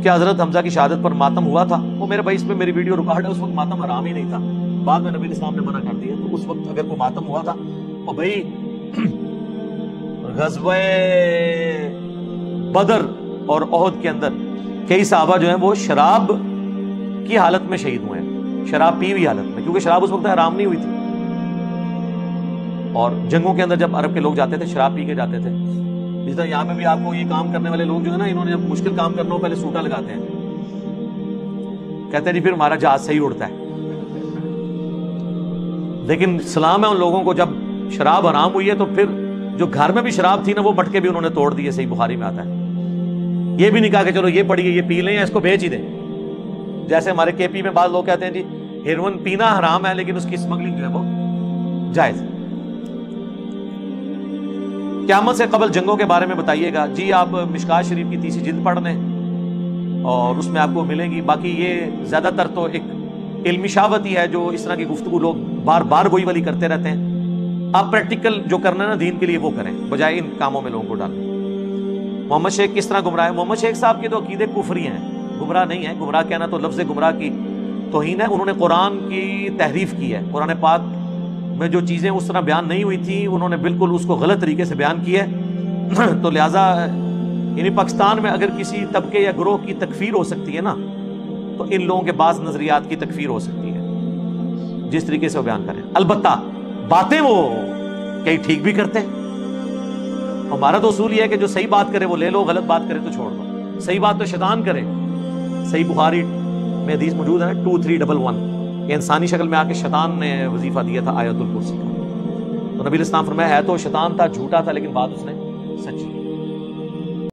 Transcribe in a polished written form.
کہ حضرت حمزہ کی شہادت پر ماتم ہوا تھا. وہ میرے بھائی اس پہ میری ویڈیو ریکارڈ ہے, اس وقت ماتم حرام ہی نہیں تھا, بعد میں نبی اسلام نے منع کر دیا. تو اس وقت اگر کوئی ماتم ہوا تھا, اور بھائی غزوہ بدر اور احد کے اندر کئی صحابہ جو ہیں وہ شراب کی حالت میں شہید ہوئے ہیں, شراب پی ہوئی حالت میں, کیونکہ شراب اس وقت حرام نہیں ہوئی تھی. اور جنگوں کے اندر جب عرب کے لوگ جاتے تھے شراب پی کے جاتے تھے. اس طرح یہاں پہ بھی آپ کو یہ کام کرنے والے لوگ جو ہے نا, انہوں نے جب مشکل کام کرنا ہو پہلے سوٹا لگاتے ہیں, کہتے ہیں جی پھر ہمارا جہاز صحیح اڑتا ہے. لیکن سلام ہے ان لوگوں کو, جب شراب حرام ہوئی ہے تو پھر جو گھر میں بھی شراب تھی نا وہ مٹکے بھی انہوں نے توڑ دیے. صحیح بخاری میں آتا ہے. یہ بھی نہیں کہا کہ چلو یہ پڑی ہے یہ پی لیں یا اس کو بیچ ہی دیں. جیسے ہمارے کے پی میں بعض لوگ کہتے ہیں جی ہیروئن پینا حرام ہے لیکن اس کی اسمگلنگ جو ہے وہ جائز ہے. قیامت سے قبل جنگوں کے بارے میں بتائیے گا. جی آپ مشکات شریف کی 30 جلد پڑھ لیں اور اس میں آپ کو ملیں گی. باقی یہ زیادہ تر تو ایک علمی شاوتی ہے جو اس طرح کی گفتگو لوگ بار بار گوئی والی کرتے رہتے ہیں. آپ پریکٹیکل جو کرنا ہے نا دین کے لیے وہ کریں, بجائے ان کاموں میں لوگوں کو ڈالیں. محمد شیخ کس طرح گمراہ ہے؟ محمد شیخ صاحب کے تو عقیدے کفری ہیں, گمراہ نہیں ہے. گمراہ کہنا تو لفظ گمراہ کی توہین ہے. انہوں نے قرآن کی تحریف کی ہے. قرآن پاک میں جو چیزیں اس طرح بیان نہیں ہوئی تھیں انہوں نے بالکل اس کو غلط طریقے سے بیان کی ہے. تو لہٰذا یعنی پاکستان میں اگر کسی طبقے یا گروہ کی تکفیر ہو سکتی ہے نا تو ان لوگوں کے بعض نظریات کی تکفیر ہو سکتی ہے جس طریقے سے وہ بیان کریں. البتہ باتیں وہ کئی ٹھیک بھی کرتے ہیں. ہمارا تو اصول یہ ہے کہ جو صحیح بات کرے وہ لے لو, غلط بات کرے تو چھوڑ دو. صحیح بات تو شیطان کرے. صحیح بخاری میں حدیث موجود ہے 2311 کہ انسانی شکل میں آ کے شیطان نے وظیفہ دیا تھا آیت الکرسی کا. تو نبی اسلام فرمایا ہے تو شیطان تھا, جھوٹا تھا, لیکن بات اس نے سچی.